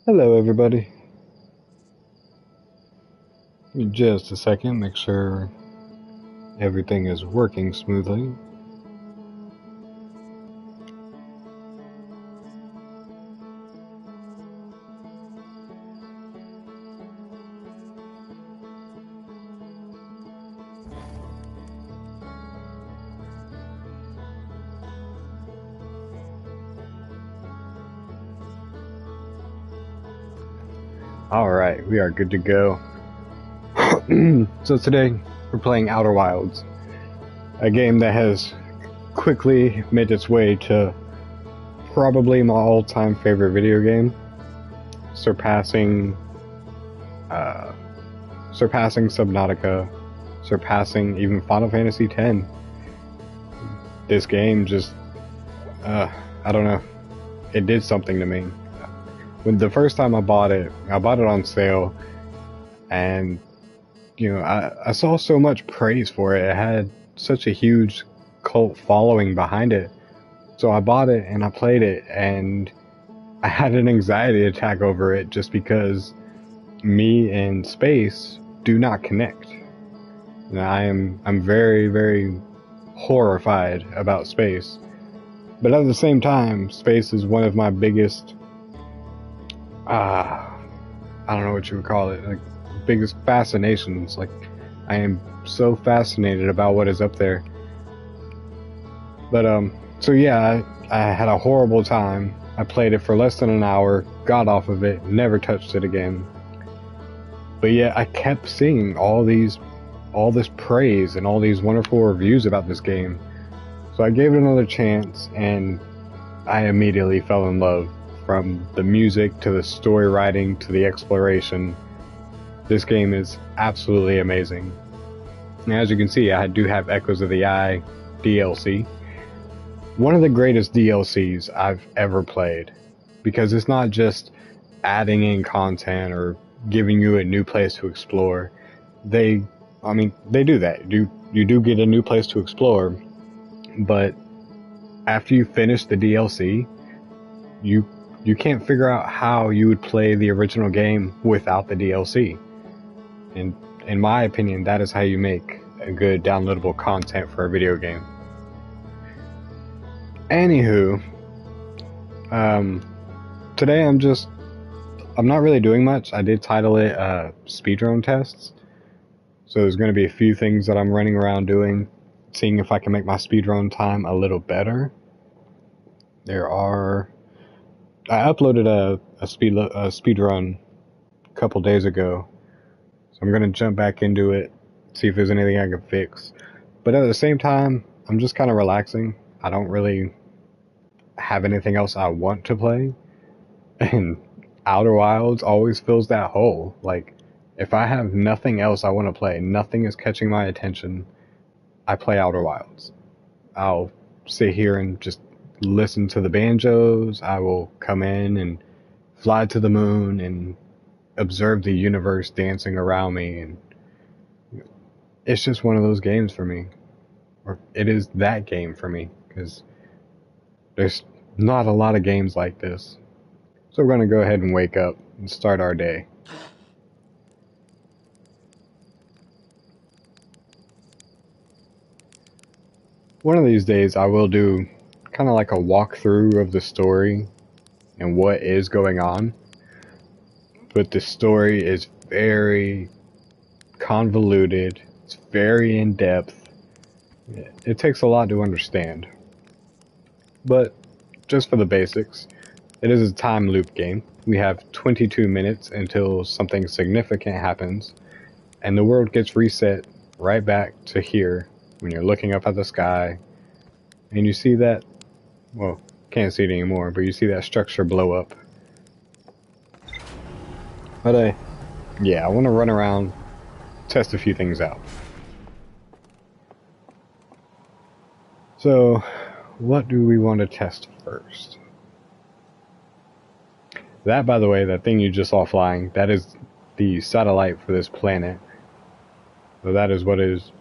Hello, everybody. Just a second, make sure everything is working smoothly. Alright, we are good to go. So today, we're playing Outer Wilds, a game that has quickly made its way to probably my all-time favorite video game, surpassing Subnautica, surpassing even Final Fantasy X. This game just, I don't know, it did something to me. When the first time I bought it on sale, and I saw so much praise for it. It had such a huge cult following behind it. So I bought it and I played it, and I had an anxiety attack over it just because me and space do not connect. And I'm very, very horrified about space. But at the same time, space is one of my biggest I don't know what you would call it, like biggest fascinations. Like, I am so fascinated about what is up there. But so yeah, I had a horrible time. I played it for less than an hour, got off of it, never touched it again. But yet I kept seeing all this praise and all these wonderful reviews about this game. So I gave it another chance, and I immediately fell in love. From the music to the story writing to the exploration, this game is absolutely amazing. And as you can see, I do have Echoes of the Eye DLC. One of the greatest DLCs I've ever played, because it's not just adding in content or giving you a new place to explore. They do that. You do get a new place to explore, but after you finish the DLC, you can't figure out how you would play the original game without the DLC. And in my opinion, that is how you make a good downloadable content for a video game. Anywho, today I'm not really doing much. I did title it Speedrun Tests. So there's going to be a few things that I'm running around doing, seeing if I can make my speedrun time a little better. I uploaded a speedrun a couple days ago, so I'm gonna jump back into it, see if there's anything I can fix. But at the same time, I'm just kind of relaxing. I don't really have anything else I want to play, and Outer Wilds always fills that hole. Like, if I have nothing else I want to play, nothing is catching my attention, I play Outer Wilds. I'll sit here and just listen to the banjos. I will come in and fly to the moon and observe the universe dancing around me, and it's just one of those games for me. Or it is that game for me, because there's not a lot of games like this. So we're going to go ahead and wake up and start our day. One of these days I will do kind of like a walkthrough of the story and what is going on. But the story is very convoluted, it's very in-depth. It takes a lot to understand. But just for the basics, it is a time loop game. We have 22 minutes until something significant happens, and the world gets reset right back to here when you're looking up at the sky, and you see that, well, can't see it anymore, but you see that structure blow up. But yeah, I want to run around, test a few things out. So, what do we want to test first? That, by the way, that thing you just saw flying, that is the satellite for this planet. So that is what is,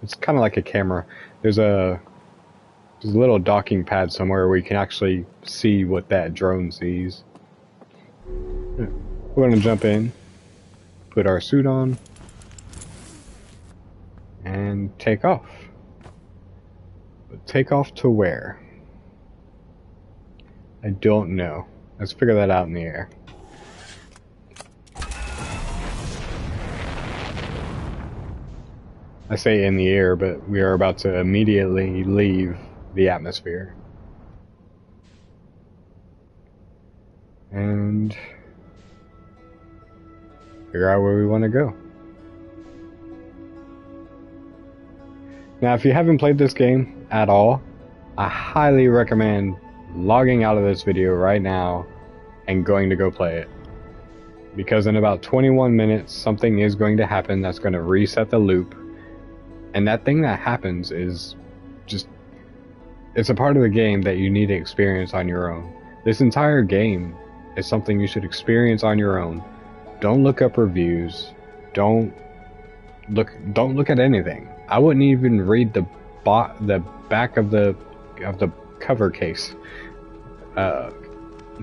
it's kind of like a camera. There's a little docking pad somewhere where you can actually see what that drone sees. We're gonna jump in, put our suit on, and take off. But take off to where? I don't know. Let's figure that out in the air. I say in the air, but we are about to immediately leave the atmosphere. And figure out where we want to go. Now, if you haven't played this game at all, I highly recommend logging out of this video right now and going to go play it. Because in about 21 minutes, something is going to happen that's going to reset the loop. And that thing that happens is just, it's a part of the game that you need to experience on your own. This entire game is something you should experience on your own. Don't look up reviews. Don't look at anything. I wouldn't even read the back of the cover case.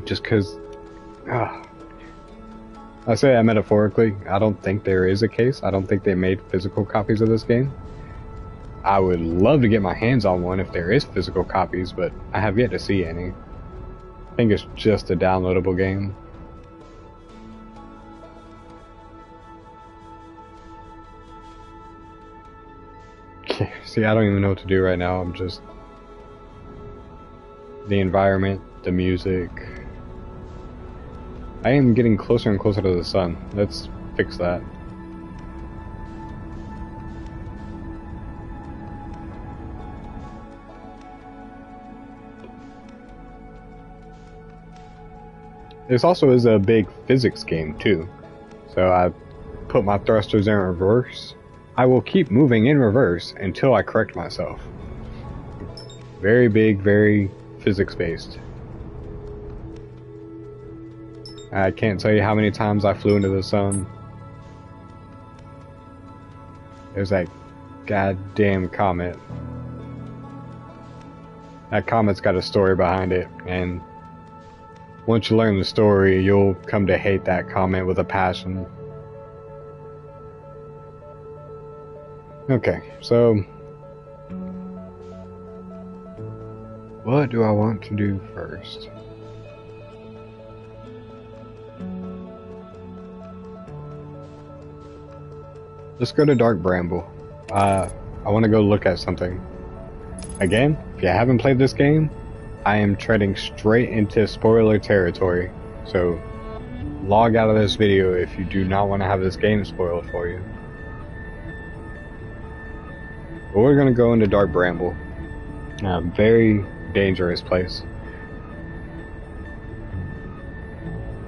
Just cause I say that metaphorically. I don't think there is a case. I don't think they made physical copies of this game. I would love to get my hands on one if there is physical copies, but I have yet to see any. I think it's just a downloadable game. Okay, see, I don't even know what to do right now. I'm just... the environment, the music... I am getting closer and closer to the sun. Let's fix that. This also is a big physics game too. So I put my thrusters in reverse. I will keep moving in reverse until I correct myself. Very big, very physics based. I can't tell you how many times I flew into the sun. There's that goddamn comet. That comet's got a story behind it, and once you learn the story, you'll come to hate that comet with a passion. Okay, so what do I want to do first? Let's go to Dark Bramble. I want to go look at something. Again, if you haven't played this game, I am treading straight into spoiler territory. So log out of this video if you do not want to have this game spoiled for you. But we're going to go into Dark Bramble. A very dangerous place.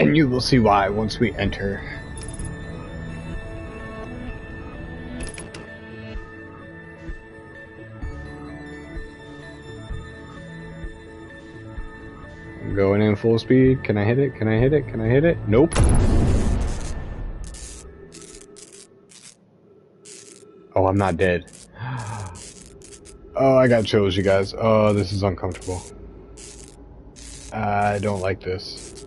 And you will see why once we enter. I'm going in full speed. Can I hit it? Can I hit it? Can I hit it? Nope. Oh, I'm not dead. Oh, I got chills, you guys. Oh, this is uncomfortable. I don't like this.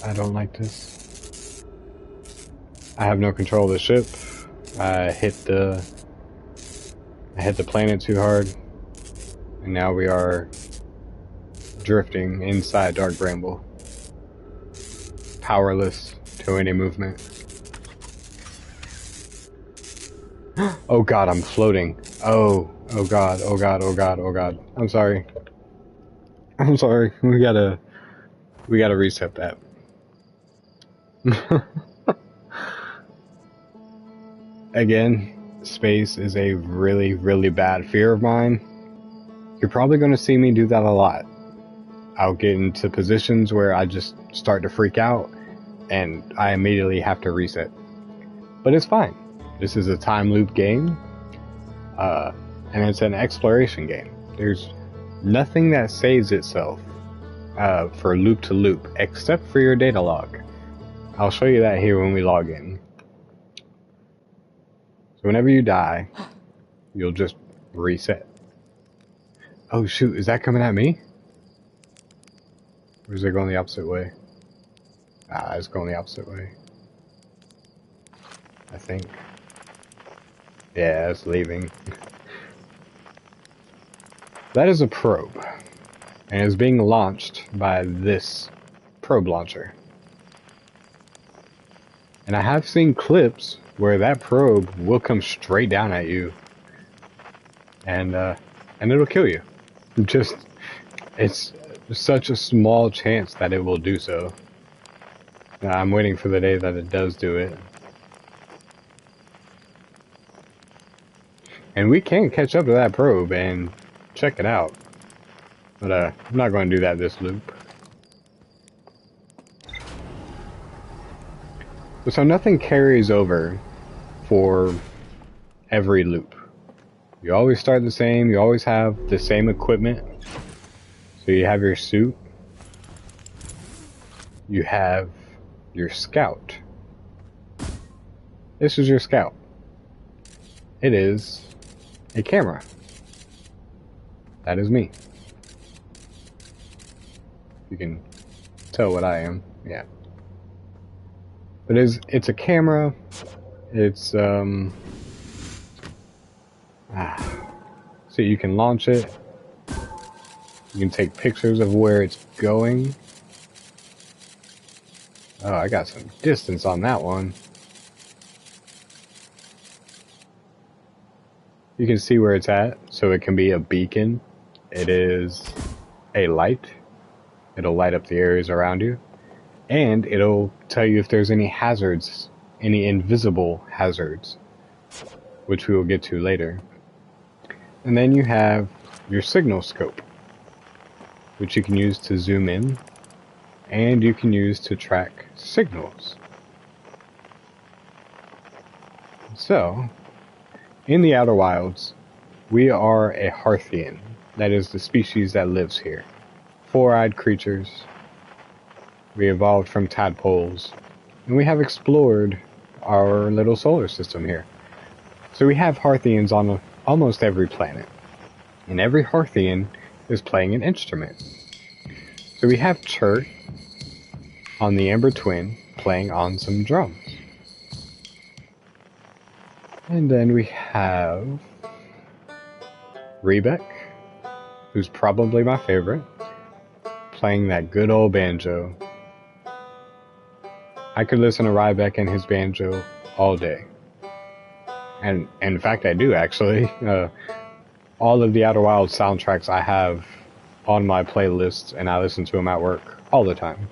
I don't like this. I have no control of the ship. I hit the planet too hard. And now we are drifting inside Dark Bramble. Powerless to any movement. Oh god, I'm floating. Oh god, oh god, oh god, oh god. I'm sorry. I'm sorry. We gotta reset that. Again, space is a really, really bad fear of mine. You're probably gonna see me do that a lot. I'll get into positions where I just start to freak out and I immediately have to reset. But it's fine. This is a time loop game, and it's an exploration game. There's nothing that saves itself for loop to loop, except for your data log. I'll show you that here when we log in. So whenever you die, you'll just reset. Oh shoot, is that coming at me? Or is it going the opposite way? Ah, it's going the opposite way. I think. Yeah, it's leaving. That is a probe, and is being launched by this probe launcher. And I have seen clips where that probe will come straight down at you, and it'll kill you. Just, it's such a small chance that it will do so. I'm waiting for the day that it does do it. And we can catch up to that probe and check it out. But I'm not going to do that this loop. So nothing carries over for every loop. You always start the same, you always have the same equipment. So you have your suit, you have your scout. This is your scout. It is a camera. That is me. You can tell what I am, yeah. But it's a camera. It's so you can launch it. You can take pictures of where it's going. Oh, I got some distance on that one. You can see where it's at, so it can be a beacon. It is a light. It'll light up the areas around you. And it'll tell you if there's any hazards, any invisible hazards, which we will get to later. And then you have your signal scope, which you can use to zoom in, and you can use to track signals. So, in the Outer Wilds, we are a Hearthian. That is the species that lives here. Four-eyed creatures. We evolved from tadpoles, and we have explored our little solar system here. So we have Hearthians on almost every planet, and every Hearthian is playing an instrument. So we have Chert on the Amber Twin playing on some drums. And then we have Rebek, who's probably my favorite, playing that good old banjo. I could listen to Ryback and his banjo all day. And in fact, I do actually. All of the Outer Wilds soundtracks I have on my playlist, and I listen to them at work all the time.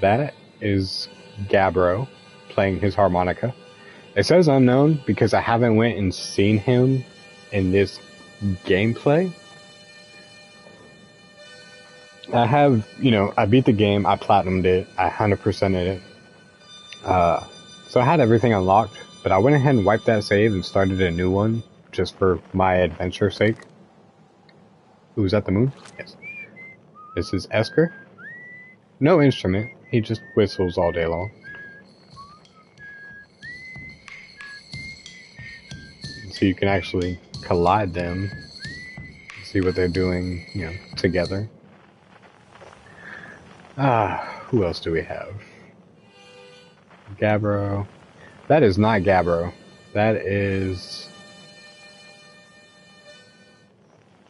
That is Gabbro playing his harmonica. It says unknown because I haven't went and seen him in this gameplay. I have, I beat the game, I platinumed it, I 100%ed it. So I had everything unlocked, but I went ahead and wiped that save and started a new one, just for my adventure's sake. Who's at the moon? Yes. This is Esker. No instrument, he just whistles all day long. So you can actually collide them, see what they're doing, together. Who else do we have? Gabbro. That is not Gabbro. That is...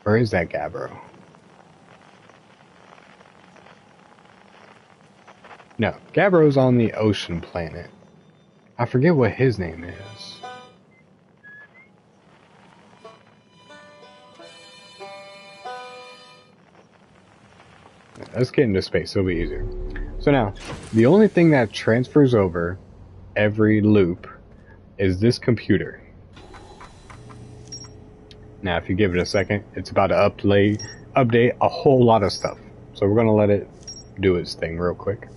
Where is that Gabbro? No, Gabbro's on the ocean planet. I forget what his name is. Let's get into space, it'll be easier. So now, the only thing that transfers over every loop is this computer. Now, if you give it a second, it's about to update a whole lot of stuff. So we're going to let it do its thing real quick.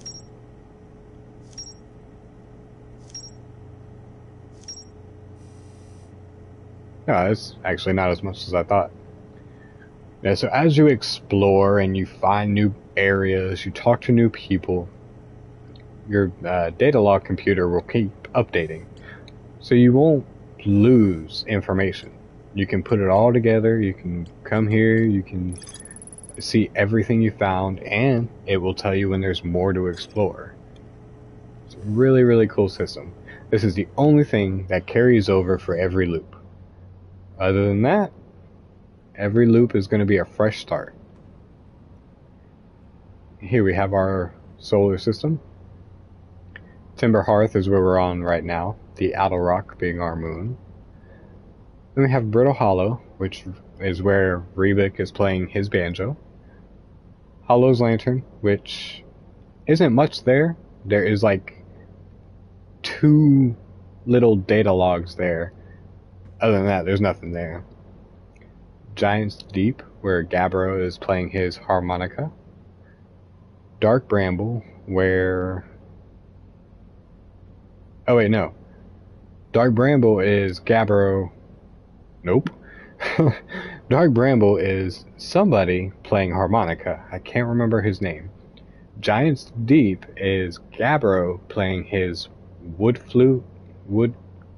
No, it's actually not as much as I thought. Yeah, so as you explore and you find new areas, you talk to new people, your data log computer will keep updating. So you won't lose information. You can put it all together, you can come here, you can see everything you found, and it will tell you when there's more to explore. It's a really, really cool system. This is the only thing that carries over for every loop. Other than that, every loop is going to be a fresh start. Here we have our solar system. Timber Hearth is where we're on right now, the Outer Rock being our moon. Then we have Brittle Hollow, which is where Rebik is playing his banjo. Hollow's Lantern, which isn't much there. There is like 2 little data logs there. Other than that, there's nothing there. Giant's Deep, where Gabbro is playing his harmonica. Dark Bramble, where... Oh wait, no. Dark Bramble is Gabbro... Nope. Dark Bramble is somebody playing harmonica. I can't remember his name. Giant's Deep is Gabbro playing his wood flute, wood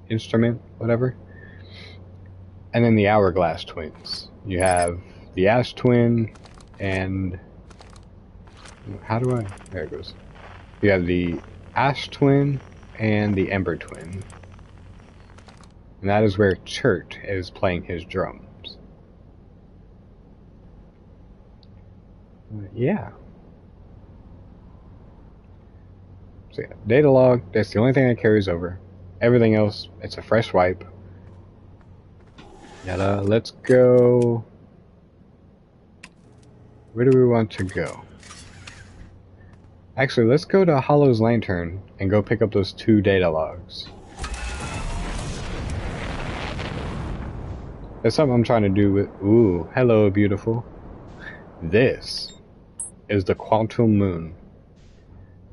instrument, whatever. And then the Hourglass Twins. You have the Ash Twin and... How do I... There it goes. You have the Ash Twin and the Ember Twin. And that is where Chert is playing his drums. Yeah. So yeah, data log, that's the only thing that carries over. Everything else, it's a fresh wipe. Now let's go... Where do we want to go? Actually, let's go to Hollow's Lantern and go pick up those 2 data logs. That's something I'm trying to do with... Ooh, hello, beautiful. This is the Quantum Moon.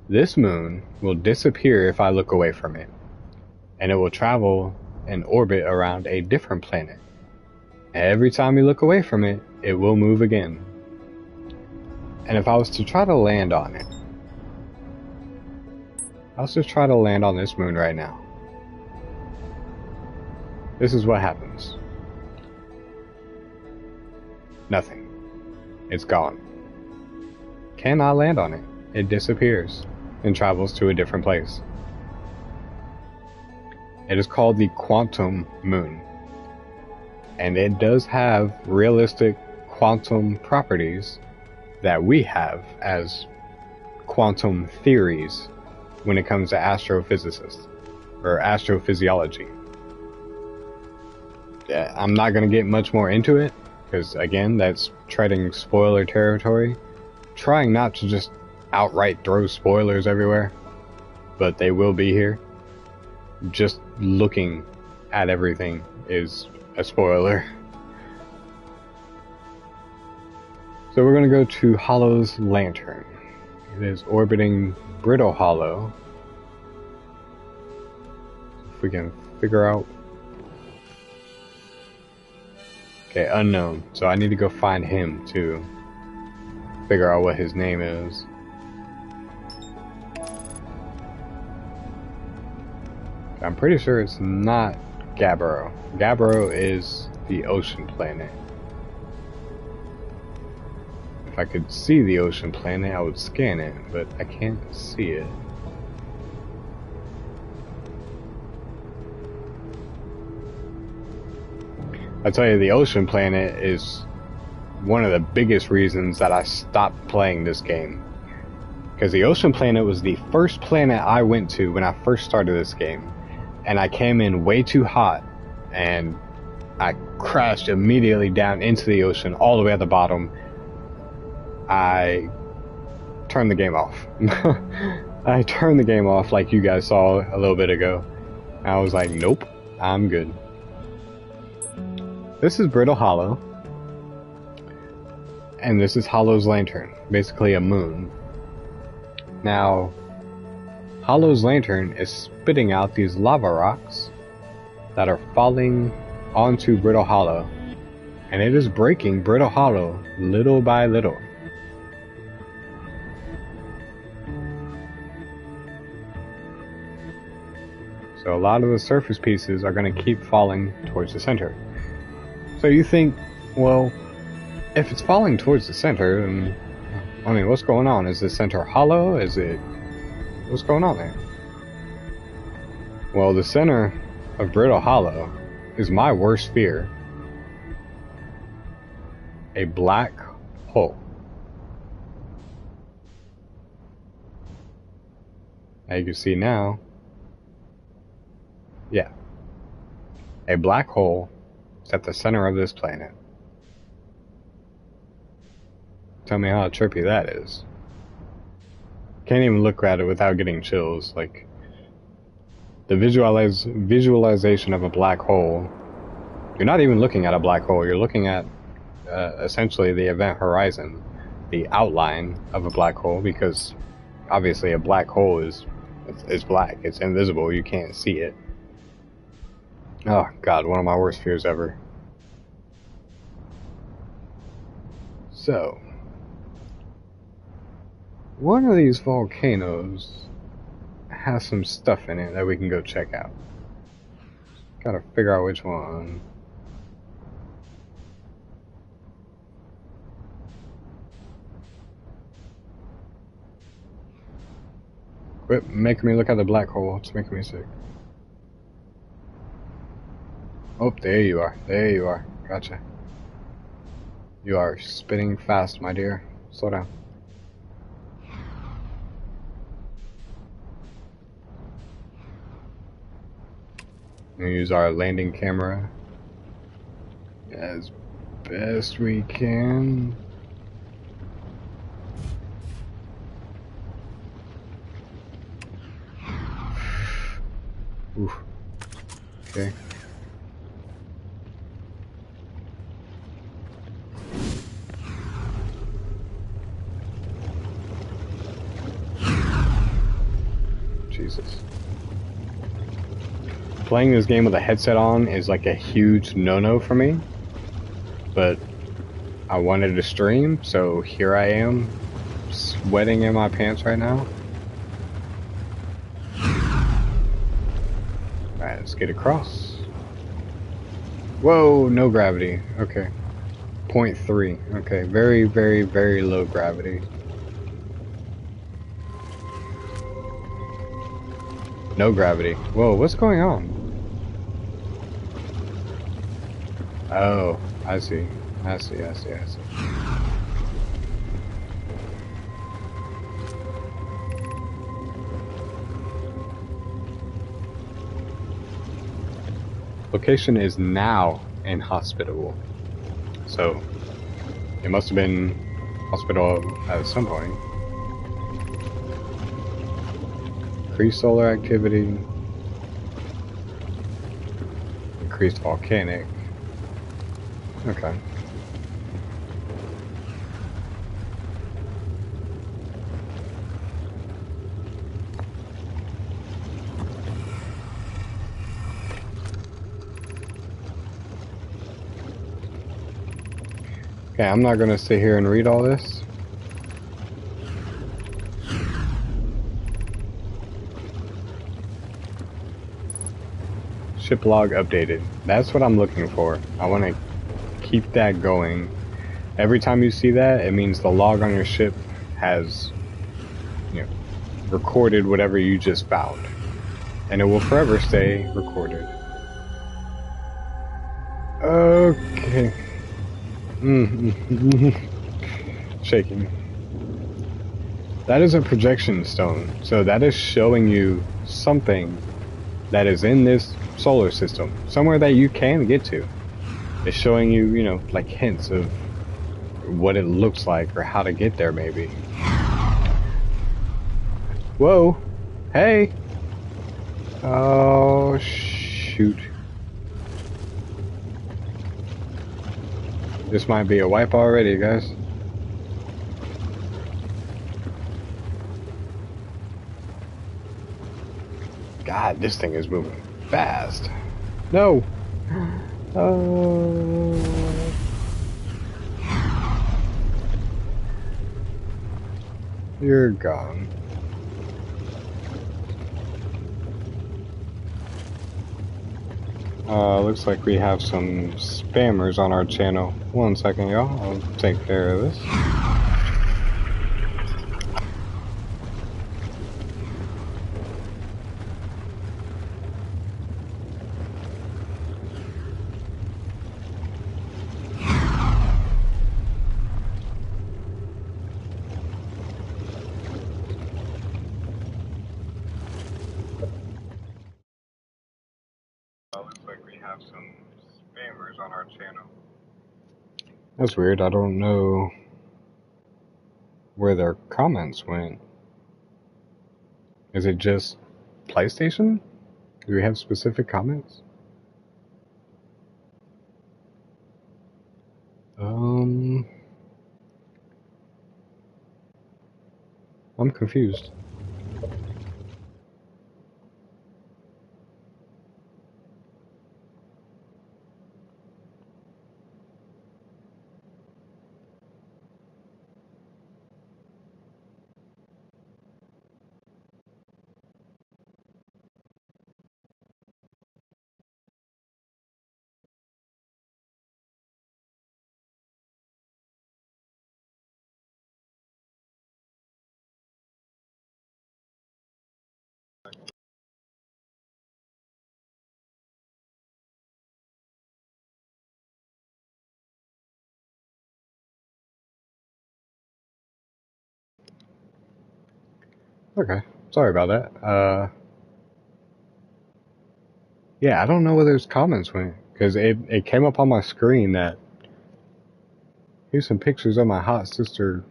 This moon will disappear if I look away from it. And it will travel and orbit around a different planet. Every time you look away from it, it will move again. And if I was to try to land on it... Let's just try to land on this moon right now. This is what happens. Nothing. It's gone. Cannot land on it. It disappears and travels to a different place. It is called the Quantum Moon. And it does have realistic quantum properties that we have as quantum theories when it comes to astrophysicists or astrophysiology. I'm not going to get much more into it because, again, that's treading spoiler territory. Trying not to just outright throw spoilers everywhere, but they will be here. Just looking at everything is a spoiler. So we're going to go to Hollow's Lantern. It is orbiting Brittle Hollow. If we can figure out... Okay, unknown. So I need to go find him to figure out what his name is. I'm pretty sure it's not Gabbro. Gabbro is the ocean planet. If I could see the ocean planet, I would scan it, but I can't see it. I tell you, the ocean planet is one of the biggest reasons that I stopped playing this game. Because the ocean planet was the first planet I went to when I first started this game. And I came in way too hot, and I crashed immediately down into the ocean, all the way at the bottom. I turned the game off. I turned the game off like you guys saw a little bit ago. I was like, nope, I'm good. This is Brittle Hollow. And this is Hollow's Lantern, basically a moon. Now, Hollow's Lantern is spitting out these lava rocks that are falling onto Brittle Hollow, and it is breaking Brittle Hollow little by little. So a lot of the surface pieces are going to keep falling towards the center. So you think, well, if it's falling towards the center, then, I mean, what's going on? Is the center hollow? Is it... What's going on there? Well, the center of Brittle Hollow is my worst fear. A black hole. As you can see now, yeah, a black hole is at the center of this planet. Tell me how trippy that is. Can't even look at it without getting chills. Like, the visualization of a black hole, you're not even looking at a black hole, you're looking at essentially the event horizon, the outline of a black hole, because obviously a black hole is black, it's invisible, you can't see it. Oh god, one of my worst fears ever. So, one of these volcanoes has some stuff in it that we can go check out. Gotta figure out which one. Quit making me look at the black hole, it's making me sick. Oh, there you are. There you are. Gotcha. You are spinning fast, my dear. Slow down. We'll use our landing camera as best we can. Oof. Okay. Jesus. Playing this game with a headset on is like a huge no-no for me, but I wanted to stream, so here I am, sweating in my pants right now. Alright, let's get across. Whoa, no gravity. Okay. 0.3. Okay, very, very, very low gravity. No gravity. Whoa, what's going on? Oh, I see. I see. Location is now inhospitable. So, it must have been hospital at some point. Increased solar activity. Increased volcanic. Okay. Okay, I'm not gonna sit here and read all this. Ship log updated. That's what I'm looking for. I want to keep that going. Every time you see that, it means the log on your ship has, you know, recorded whatever you just found. And it will forever stay recorded. Okay. Shaking. That is a projection stone. So that is showing you something that is in this solar system. Somewhere that you can get to. It's showing you, you know, like hints of what it looks like or how to get there maybe. Whoa. Hey. Oh, shoot. This might be a wipe already, guys. God, this thing is moving fast. No. Oh. You're gone. Looks like we have some spammers on our channel. One second, y'all. I'll take care of this. Looks like we have some spammers on our channel. That's weird. I don't know where their comments went. Is it just PlayStation? Do we have specific comments? I'm confused. Okay, sorry about that. Yeah, I don't know where those comments went, because it came up on my screen that here's some pictures of my hot sister,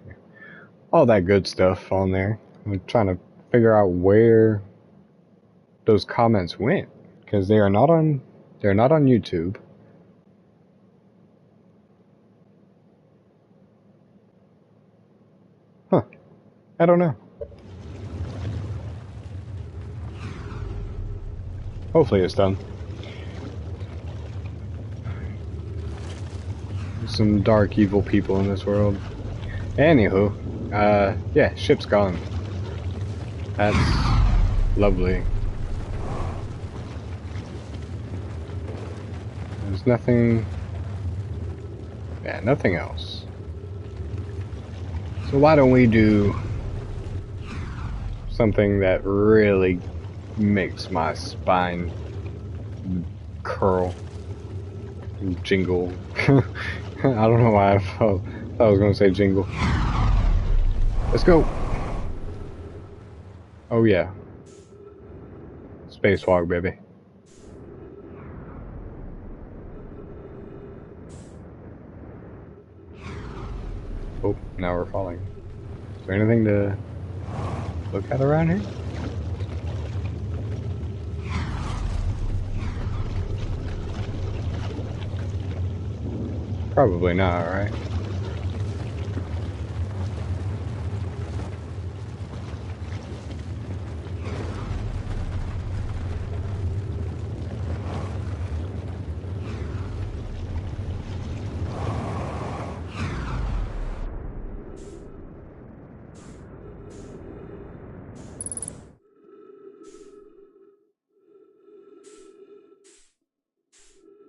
all that good stuff on there. I'm trying to figure out where those comments went, because they're not on YouTube. Huh, I don't know. Hopefully it's done. There's some dark, evil people in this world. Anywho, yeah, ship's gone. That's lovely. There's nothing... yeah, nothing else. So why don't we do something that really makes my spine curl and jingle. I don't know why I thought I was going to say jingle. Let's go. Oh yeah. Spacewalk, baby. Oh, now we're falling. Is there anything to look at around here? Probably not, right?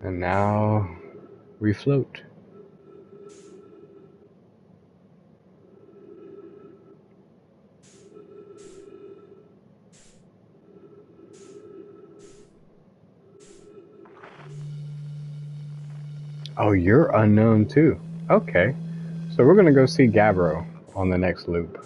And now we float. Oh, you're unknown too. Okay. So we're gonna go see Gavro on the next loop.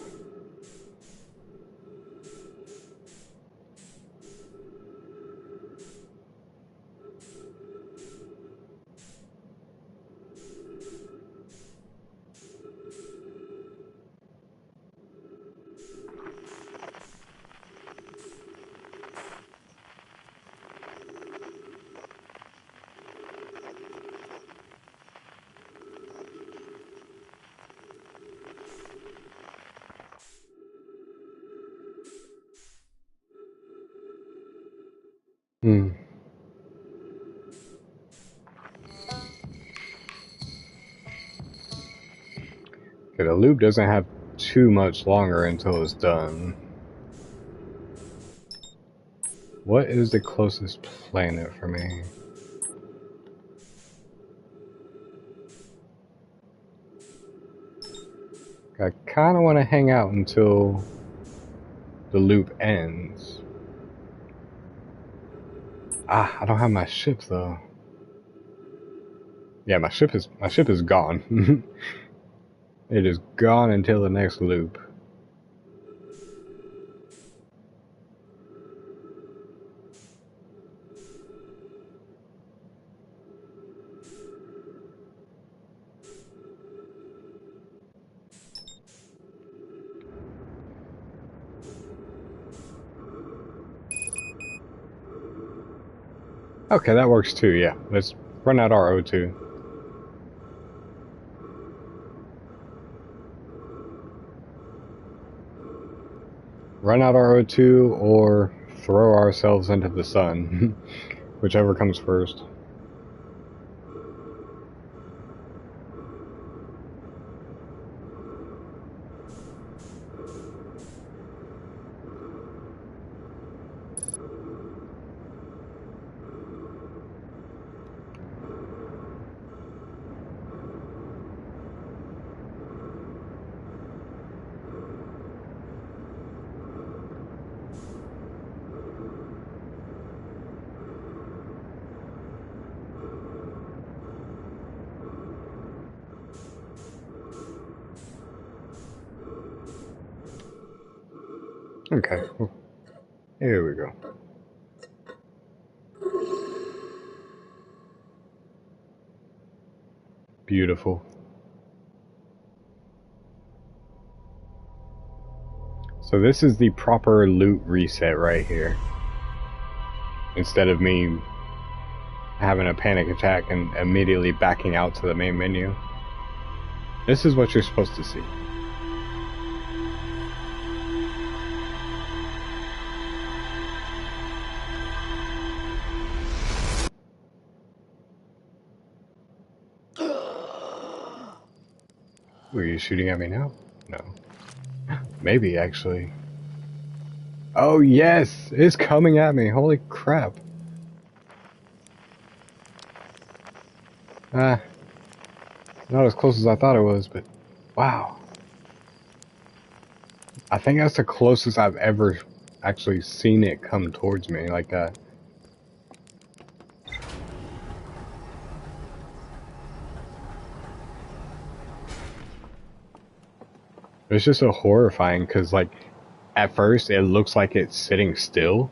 Okay, the loop doesn't have too much longer until it's done. What is the closest planet for me? I kind of want to hang out until the loop ends. Ah, I don't have my ship though. Yeah, my ship is gone. It is gone until the next loop. Okay, that works too, yeah. Let's run out our O2. Run out our O2 or throw ourselves into the sun. Whichever comes first. Okay, here we go. Beautiful. So this is the proper loot reset right here. Instead of me having a panic attack and immediately backing out to the main menu. This is what you're supposed to see. Were you shooting at me now? No. Maybe, actually. Oh, yes! It's coming at me. Holy crap. Not as close as I thought it was, but wow. I think that's the closest I've ever actually seen it come towards me like that. It's just so horrifying because, like, at first it looks like it's sitting still,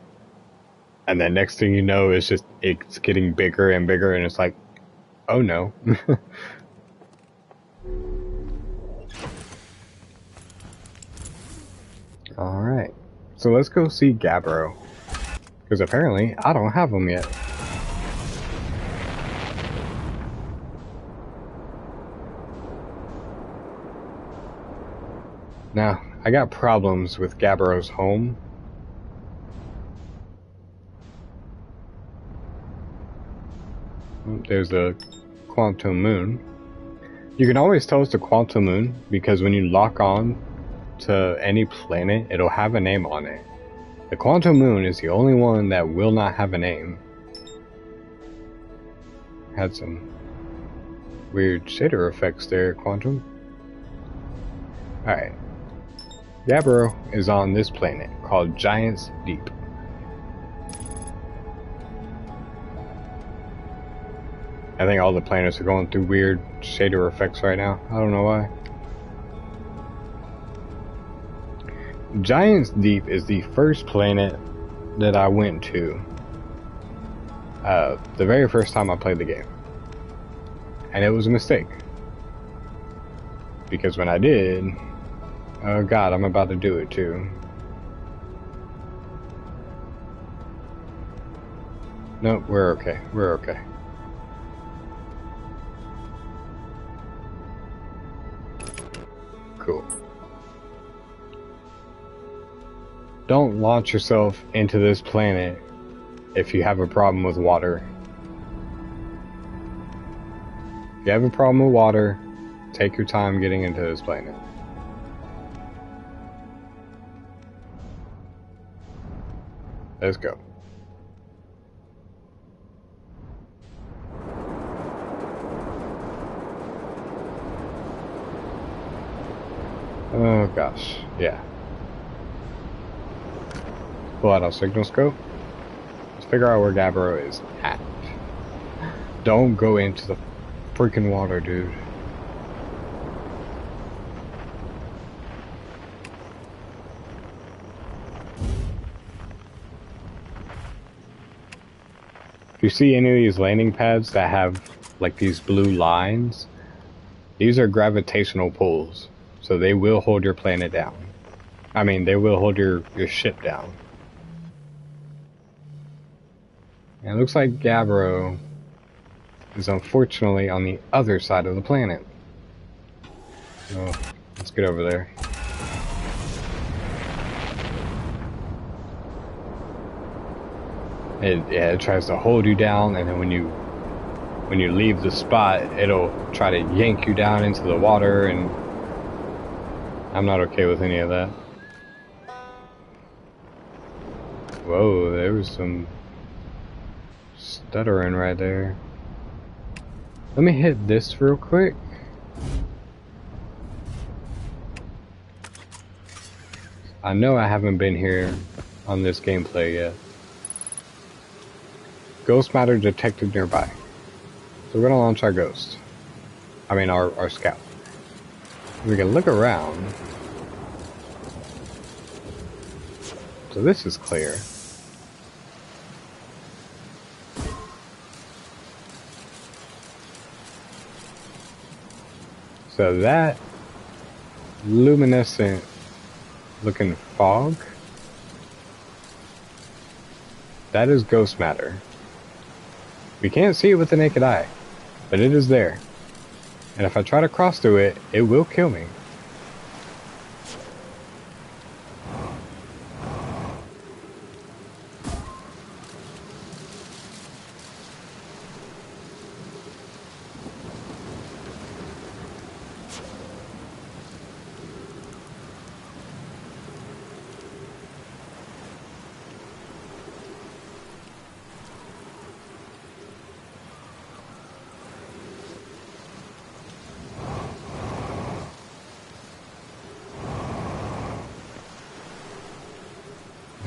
and then next thing you know, it's getting bigger and bigger, and it's like, oh no. Alright, so let's go see Gabbro, because apparently I don't have him yet. Now, I got problems with Gabbro's home. There's the Quantum Moon. You can always tell it's the Quantum Moon because when you lock on to any planet, it'll have a name on it. The Quantum Moon is the only one that will not have a name. Had some weird shader effects there, Quantum. Alright. Gabbro is on this planet called Giant's Deep. I think all the planets are going through weird shader effects right now. I don't know why. Giant's Deep is the first planet that I went to the very first time I played the game. And it was a mistake. Because when I did, oh god, I'm about to do it too. Nope, we're okay. We're okay. Cool. Don't launch yourself into this planet if you have a problem with water. If you have a problem with water, take your time getting into this planet. Let's go. gosh, yeah. Pull out our signal scope. Let's figure out where Gabbro is at. Don't go into the freaking water, dude. If you see any of these landing pads that have like these blue lines, these are gravitational pulls, so they will hold your planet down. I mean, they will hold your ship down. And it looks like Gabbro is unfortunately on the other side of the planet. Oh, let's get over there. It tries to hold you down, and then when you leave the spot, it'll try to yank you down into the water, and I'm not okay with any of that. Whoa, there was some stuttering right there. Let me hit this real quick. I know I haven't been here on this gameplay yet. Ghost matter detected nearby. So we're gonna launch our ghost. I mean our scout. We can look around. So this is clear. So that luminescent looking fog, that is ghost matter. We can't see it with the naked eye, but it is there. And if I try to cross through it, it will kill me.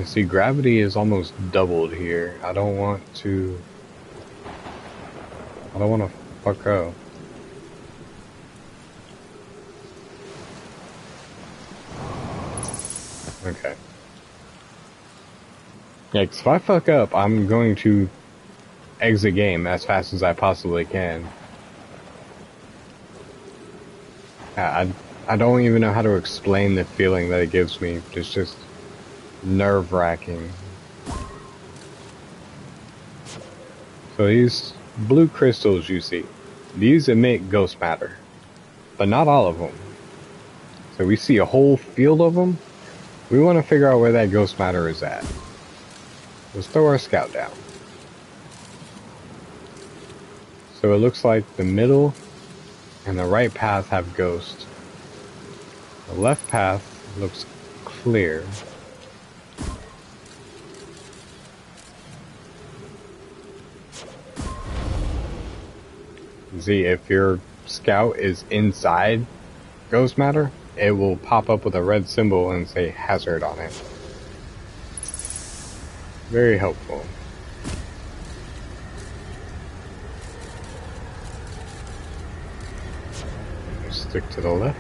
See, gravity is almost doubled here. I don't want to fuck up. Okay. Yeah, 'cause if I fuck up, I'm going to exit game as fast as I possibly can. I don't even know how to explain the feeling that it gives me. It's just nerve-wracking. So these blue crystals you see, these emit ghost matter, but not all of them. So we see a whole field of them. We want to figure out where that ghost matter is at. Let's throw our scout down. So it looks like the middle and the right path have ghosts. The left path looks clear. See, if your scout is inside ghost matter, it will pop up with a red symbol and say hazard on it. Very helpful. Stick to the left.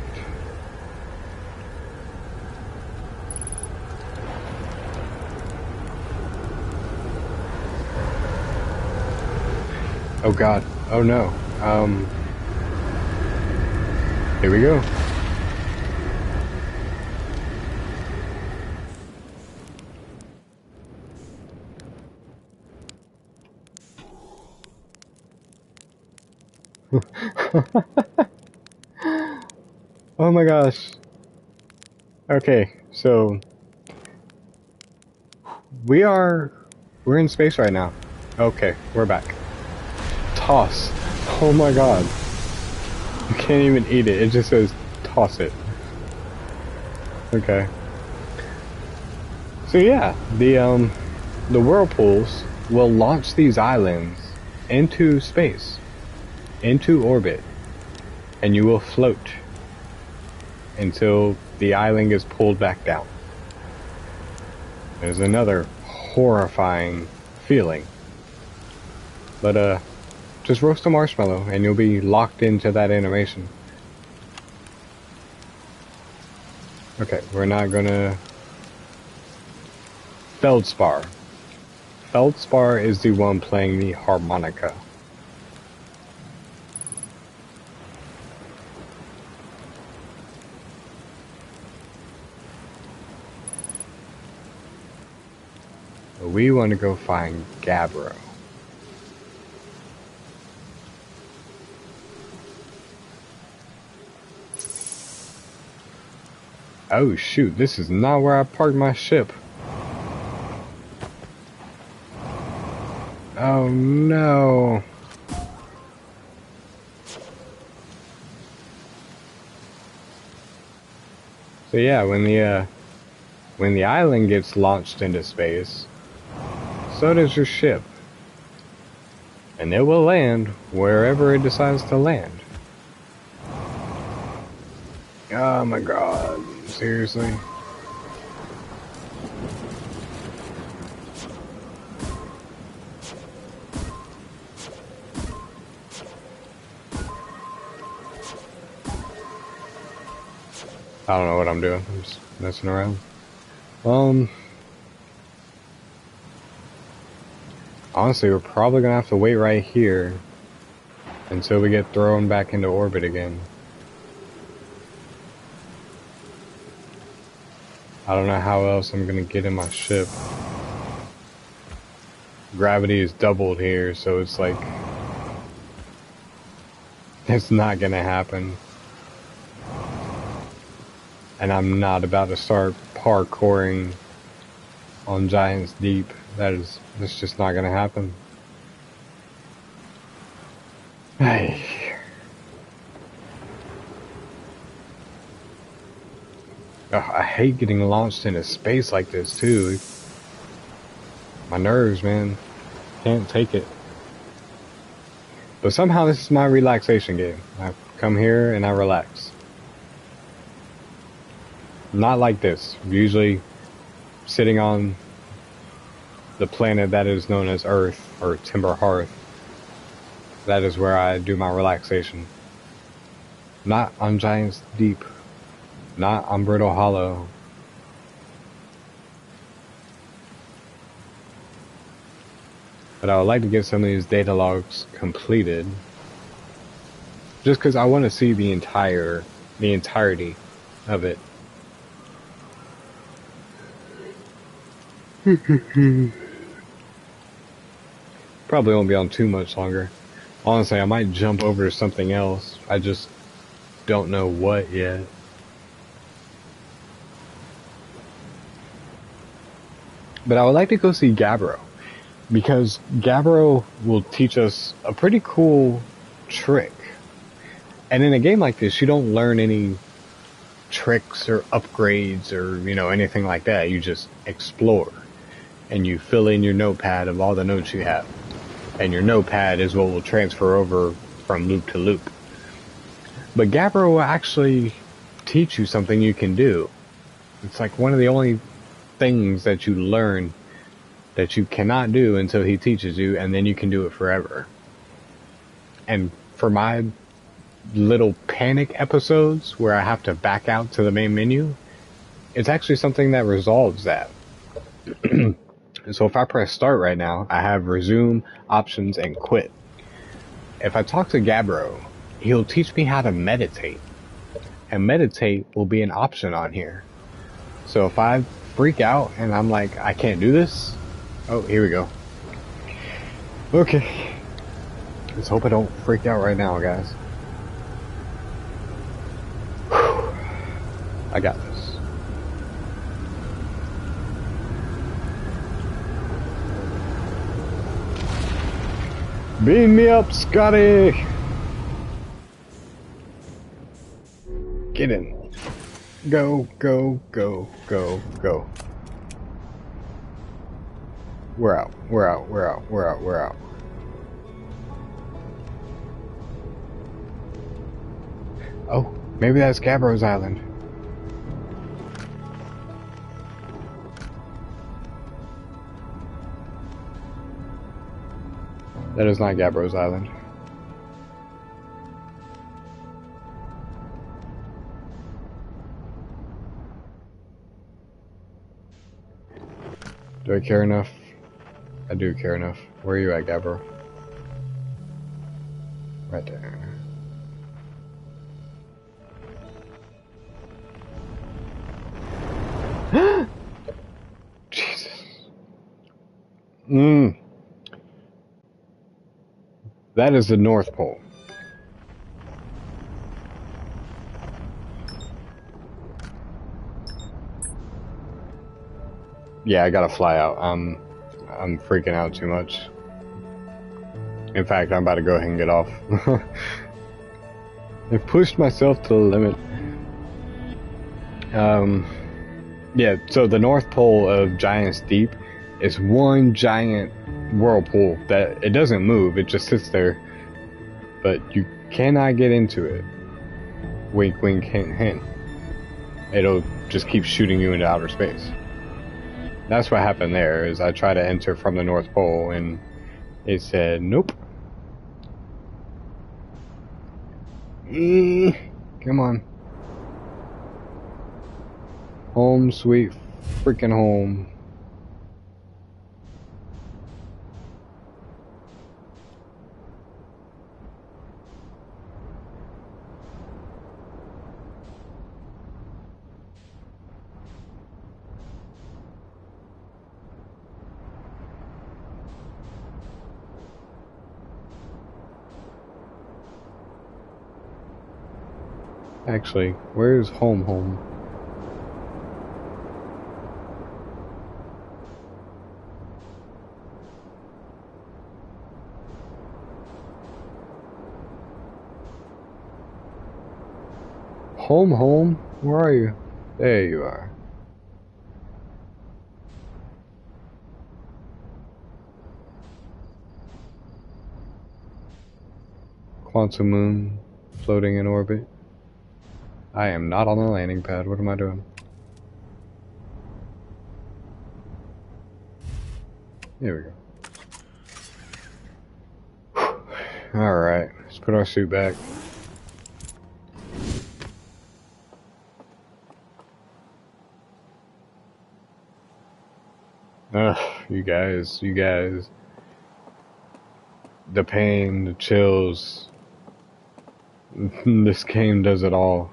Oh god. Oh no. Here we go. Oh my gosh. Okay, so we're in space right now. Okay, we're back. Toss. Oh my god. You can't even eat it. It just says toss it. Okay. So yeah, the whirlpools will launch these islands into space, into orbit, and you will float until the the island gets pulled back down. There's another horrifying feeling. But just roast a marshmallow and you'll be locked into that animation. Okay, we're not gonna... Feldspar. Feldspar is the one playing the harmonica. We want to go find Gabbro. Oh shoot, this is not where I parked my ship. Oh no. So yeah, when the island gets launched into space, so does your ship. And it will land wherever it decides to land. Oh my god, seriously? I don't know what I'm doing. I'm just messing around. Honestly, we're probably gonna have to wait right here until we get thrown back into orbit again. I don't know how else I'm gonna get in my ship. Gravity is doubled here, so it's like... it's not gonna happen. And I'm not about to start parkouring on Giant's Deep. That's just not gonna happen. Hey. Ugh, I hate getting launched into space like this too. My nerves, man. Can't take it. But somehow this is my relaxation game. I come here and I relax. Not like this. Usually sitting on the planet that is known as Earth, or Timber Hearth. That is where I do my relaxation. Not on Giant's Deep. Not on Brittle Hollow. But I would like to get some of these data logs completed. Just because I want to see the entirety of it. Probably won't be on too much longer. Honestly, I might jump over to something else. I just don't know what yet. But I would like to go see Gabbro, because Gabbro will teach us a pretty cool trick. And in a game like this, you don't learn any tricks or upgrades or, you know, anything like that. You just explore. And you fill in your notepad of all the notes you have. And your notepad is what will transfer over from loop to loop. But Gabbro will actually teach you something you can do. It's like one of the only things that you learn that you cannot do until he teaches you, and then you can do it forever. And for my little panic episodes where I have to back out to the main menu, it's actually something that resolves that. So if I press start right now, I have resume, options, and quit. If I talk to Gabbro, he'll teach me how to meditate. And meditate will be an option on here. So if I freak out and I'm like, I can't do this. Oh, here we go. Okay. Let's hope I don't freak out right now, guys. Whew. I got this. Beam me up, Scotty! Get in. Go, go, go, go, go. We're out, we're out, we're out, we're out, we're out. Oh, maybe that's Gabbro's island. That is not Gabbro's Island. Do I care enough? I do care enough. Where are you at, Gabbro? Right there. Jesus. That is the North Pole. Yeah, I gotta fly out. I'm freaking out too much. In fact, I'm about to go ahead and get off. I pushed myself to the limit. Yeah, so the North Pole of Giant's Deep is one giant whirlpool that it doesn't move, it just sits there. But you cannot get into it. Wink, wink, hint, hint. It'll just keep shooting you into outer space. That's what happened there, is I tried to enter from the North Pole and it said, nope. Come on. Home sweet freaking home. Actually, where's home? Home? Where are you? There you are. Quantum moon floating in orbit. I am not on the landing pad. What am I doing? There we go. Alright, let's put our suit back. Ugh, you guys. The pain, the chills. This game does it all.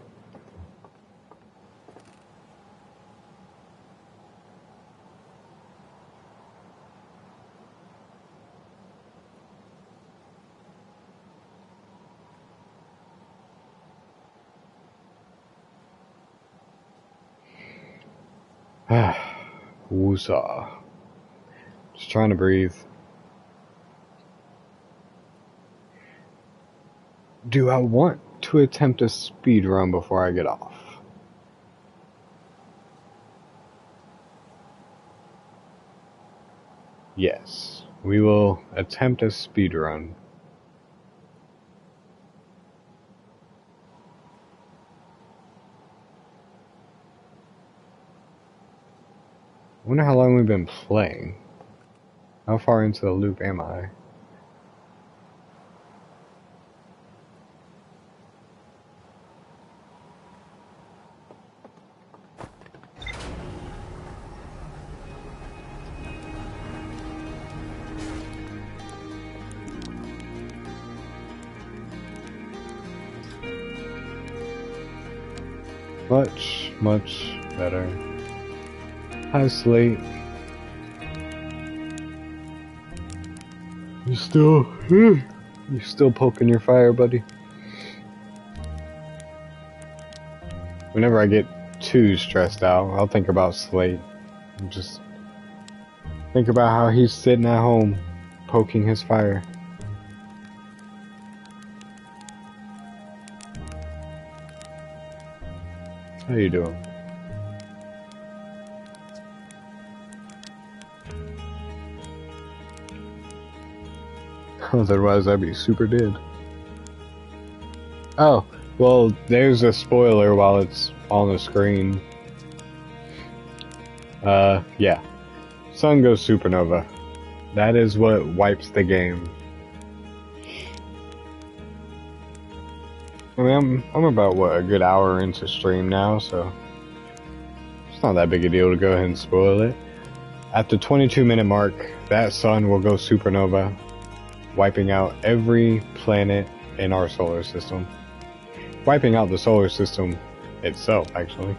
Woosah. Just trying to breathe. Do I want to attempt a speed run before I get off? Yes, we will attempt a speed run. I wonder how long we've been playing. How far into the loop am I? Much better. Hi, Slate. You still poking your fire, buddy? Whenever I get too stressed out, I'll think about Slate. And just think about how he's sitting at home, poking his fire. How you doing? Otherwise, I'd be super dead. Oh, well, there's a spoiler while it's on the screen. Yeah. Sun goes supernova. That is what wipes the game. I mean, I'm about, what, a good hour into stream now, so it's not that big a deal to go ahead and spoil it. At the 22-minute mark, that sun will go supernova, wiping out every planet in our solar system. Wiping out the solar system itself, actually.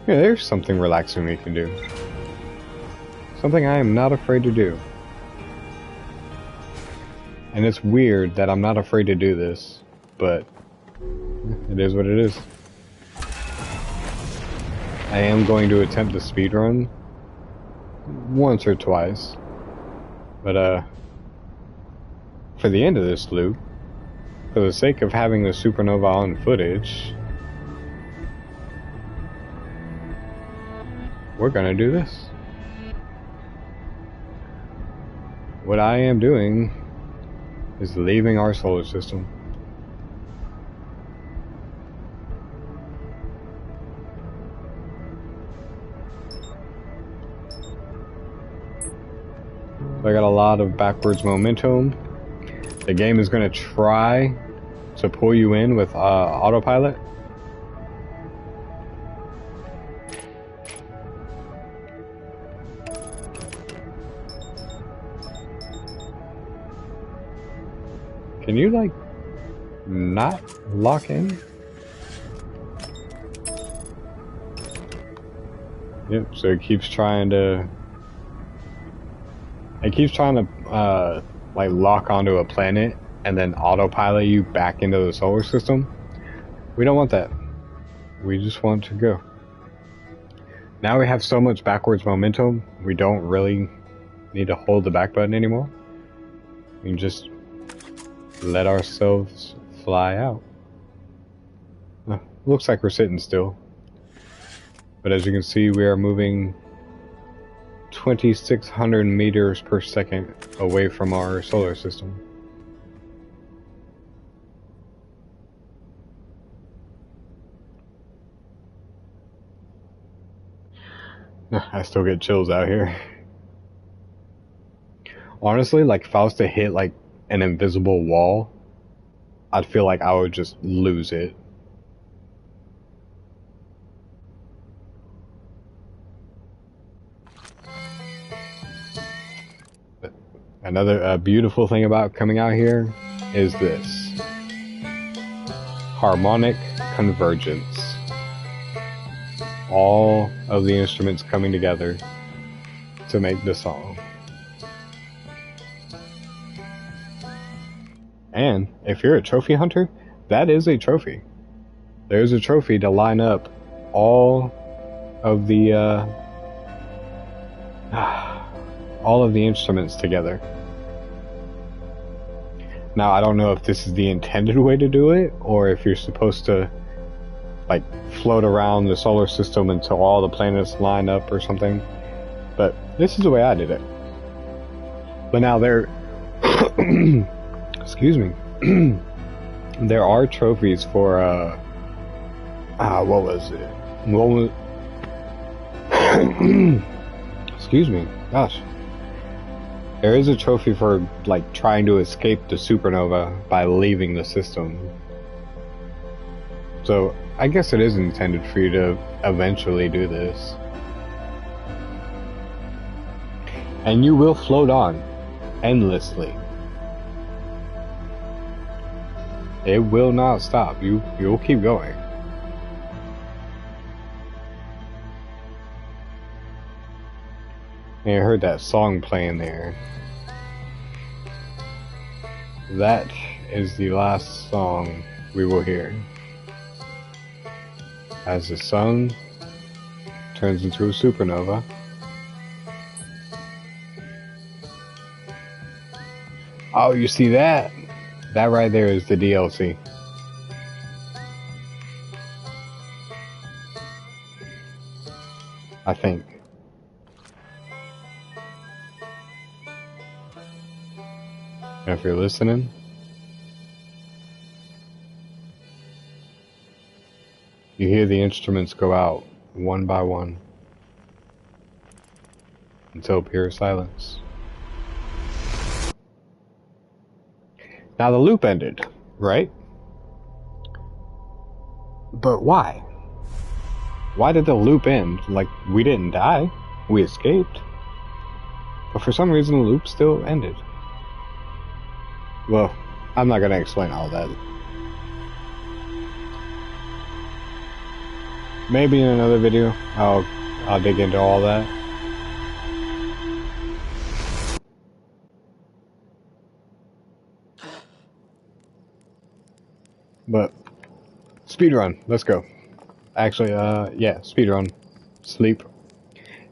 Yeah, there's something relaxing we can do. Something I am not afraid to do. And it's weird that I'm not afraid to do this, but it is what it is. I am going to attempt the speedrun once or twice, but for the end of this loop, for the sake of having the supernova on footage, we're gonna do this. What I am doing is leaving our solar system. So I got a lot of backwards momentum. The game is gonna try to pull you in with autopilot. Can you, like, not lock in? Yep, so it keeps trying to... like, lock onto a planet and then autopilot you back into the solar system. We don't want that. We just want to go. Now we have so much backwards momentum, we don't really need to hold the back button anymore. We can just let ourselves fly out. Looks like we're sitting still. But as you can see, we are moving 2,600 meters per second away from our solar system. I still get chills out here. Honestly, like, if I was to hit, like, an invisible wall, I'd feel like I would just lose it. But another beautiful thing about coming out here is this. Harmonic convergence. All of the instruments coming together to make the song. And if you're a trophy hunter, that is a trophy. There's a trophy to line up all of the instruments together. Now, I don't know if this is the intended way to do it, or if you're supposed to, like, float around the solar system until all the planets line up or something. But this is the way I did it. But now there... excuse me. There are trophies for, what was it? Excuse me. Gosh. There is a trophy for, like, trying to escape the supernova by leaving the system. So, I guess it is intended for you to eventually do this. And you will float on endlessly. It will not stop. You'll keep going. And I heard that song playing there. That is the last song we will hear. As the sun turns into a supernova. Oh, you see that? That right there is the DLC. I think. If you're listening, you hear the instruments go out one by one until pure silence. Now the loop ended, right? But why? Why did the loop end? Like, we didn't die. We escaped. But for some reason, the loop still ended. Well, I'm not gonna explain all that. Maybe in another video, I'll dig into all that. But speedrun, let's go. Actually, yeah, speedrun. Sleep.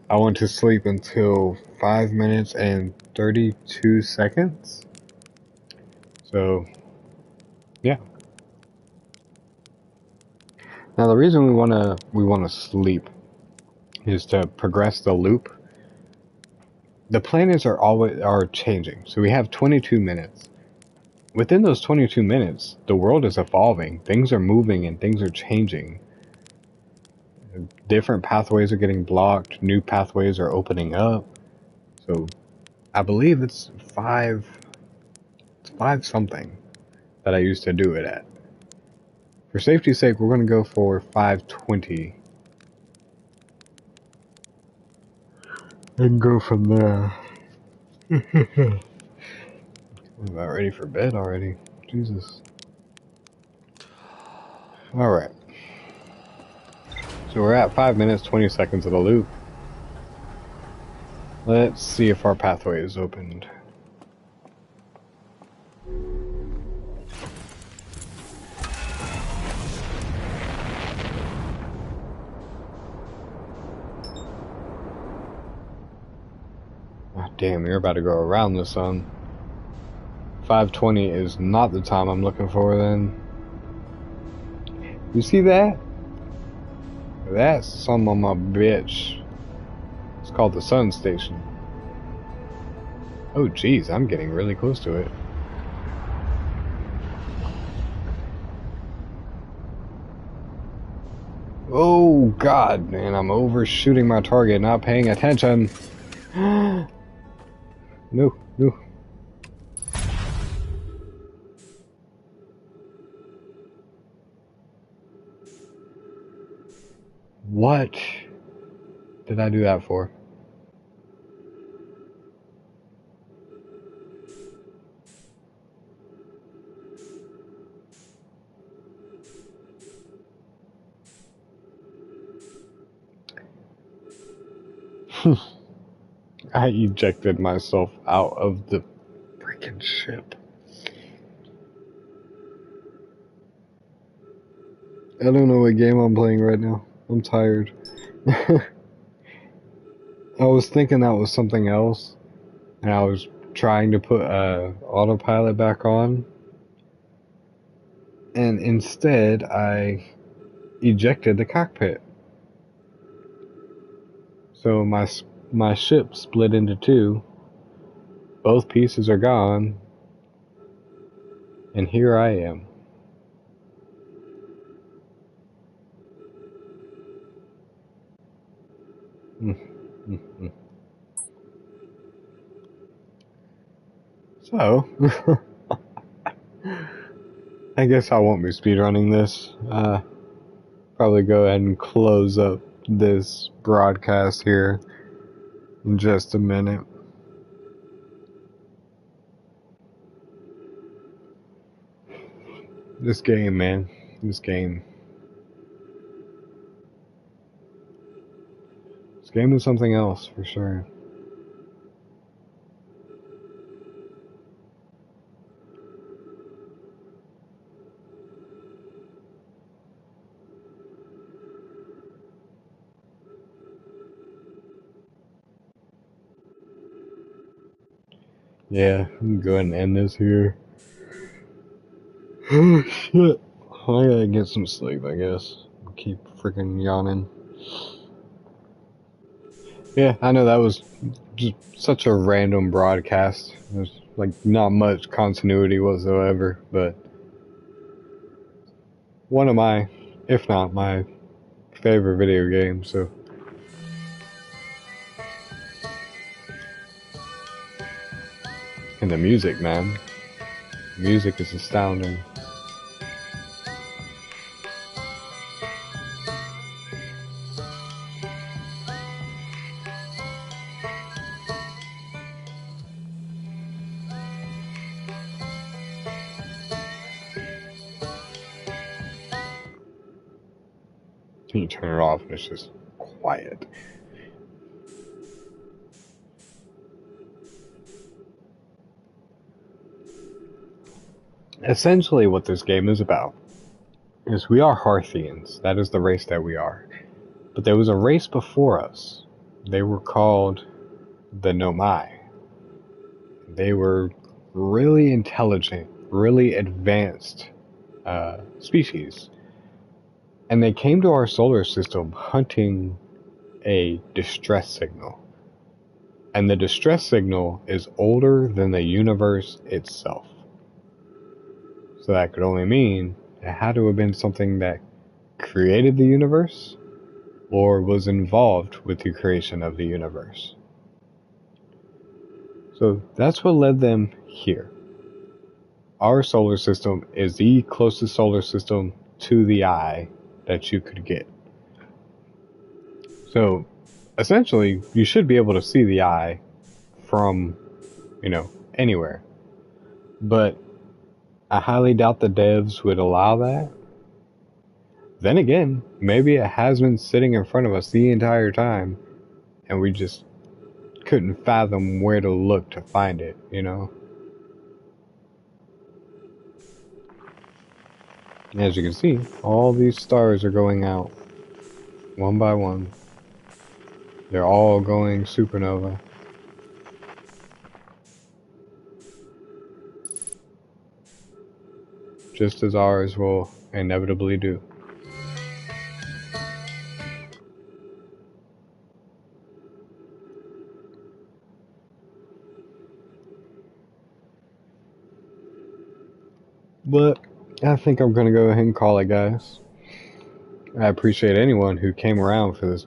I went to sleep until 5 minutes and 32 seconds. So, yeah. Now the reason we wanna sleep is to progress the loop. The planets are changing, so we have 22 minutes. Within those 22 minutes, the world is evolving. Things are moving and things are changing. Different pathways are getting blocked. New pathways are opening up. So, I believe it's five something that I used to do it at. For safety's sake, we're going to go for 5:20 and go from there. I'm about ready for bed already. Jesus. Alright. So we're at 5 minutes, 20 seconds of the loop. Let's see if our pathway is opened. Oh, damn, you're about to go around the sun. 5:20 is not the time I'm looking for then. You see that? That's some of my bitch. It's called the sun station. Oh geez, I'm getting really close to it. Oh god, man, I'm overshooting my target, not paying attention. No, no. What did I do that for? I ejected myself out of the freaking ship. I don't know what game I'm playing right now. I'm tired. I was thinking that was something else, and I was trying to put autopilot back on, and instead I ejected the cockpit. So my ship split into two. Both pieces are gone, and here I am. So, I guess I won't be speedrunning this. Probably go ahead and close up this broadcast here in just a minute. This game, man. This game. This game is something else, for sure. Yeah, I'm go ahead and end this here. Oh shit. I gotta get some sleep, I guess. Keep freaking yawning. Yeah, I know that was just such a random broadcast. There's like not much continuity whatsoever, but one of my, if not my favorite video games, so. And the music, man. music is astounding. You turn it off and it's just quiet. Essentially what this game is about is we are Hearthians. That is the race that we are. But there was a race before us. They were called the Nomai. They were really intelligent, really advanced species. And they came to our solar system hunting a distress signal. And the distress signal is older than the universe itself. So that could only mean it had to have been something that created the universe or was involved with the creation of the universe. So that's what led them here. Our solar system is the closest solar system to the eye that you could get. So essentially, you should be able to see the eye from, anywhere. But I highly doubt the devs would allow that. Then again, maybe it has been sitting in front of us the entire time, and we just couldn't fathom where to look to find it, As you can see, all these stars are going out, one by one. They're all going supernova. Just as ours will inevitably do. But I think I'm going to go ahead and call it, guys. I appreciate anyone who came around for this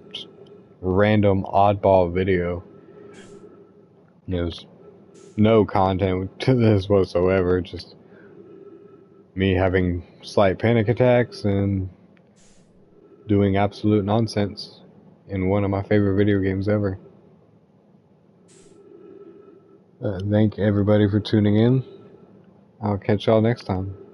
random oddball video. There's no content to this whatsoever, just me having slight panic attacks and doing absolute nonsense in one of my favorite video games ever. Thank everybody for tuning in. I'll catch y'all next time.